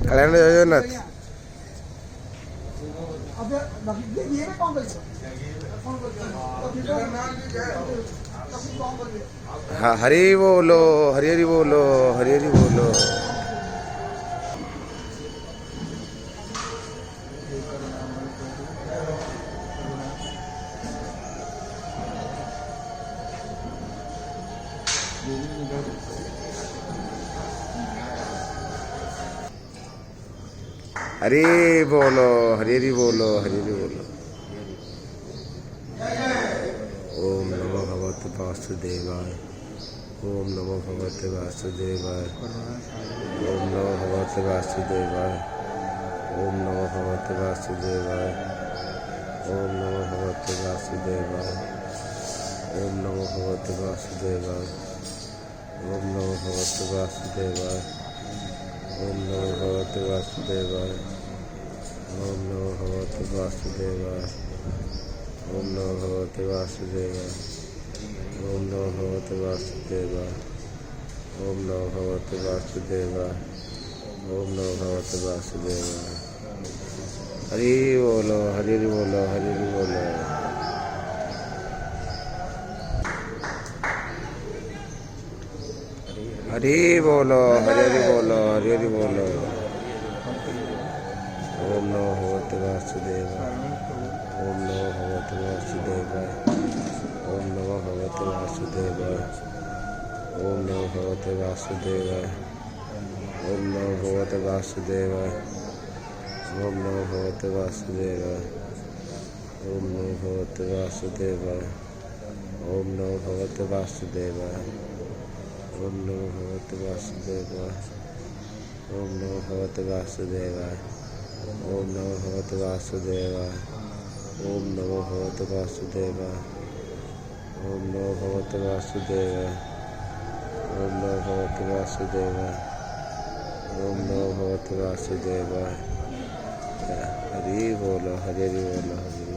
कल्याण जगन्नाथ। हाँ, हरि बोलो, हरि हरि बोलो, हरि हरि बोलो। हरि बोलो, हरि हरि बोलो, हरि हरि बोलो। ओम नमो भगवते वासुदेवाय। ओम नमो भगवते वासुदेवाय। ओम नमो भगवते वासुदेवाय। ओम नमो भगवते वासुदेवाय। ओम नमो भगवते वासुदेवाय। ओम नमो भगवते वासुदेवाय। ओम नमो भगवते वासुदेवाय। ओम नमो भगवते वासुदेवाय। ओम नमो भगवते वासुदेवाय। ओम नमो भगवते वासुदेवाय। ओम नमो भगवते वासुदेवाय। ओम नमो भगवते वासुदेवाय। ओम नमो भगवते वासुदेवाय। हरि बोलो, हरि हरि बोलो, हरि हरि बोलो। हरि बोलो, हरि हरि बोलो, हरि हरि बोलो। ओम नमो भगवते वासुदेवाय। ओम नमो भगवते वासुदेवाय। ओम नमो भगवते वासुदेवाय। ओम नमो भगवते वासुदेवाय। ओम नमो भगवते वासुदेवाय। ओम नमो भगवते वासुदेवाय। ओम नमो भगवते वासुदेवाय। ओम नमो भगवते वासुदेवाय। ओम नमो भगवते वासुदेवाय। ओम नमो भगवते वासुदेवाय। ओम नमो भगवते वासुदेवाय। ओम नमो भगवते वासुदेवाय। ओम नमो भगवते वासुदेवाय। ओम नमो भगवते वासुदेवाय। ओम नमो भगवते वासुदेवाय। हरि बोलो, हरि हरि बोलो, हरि।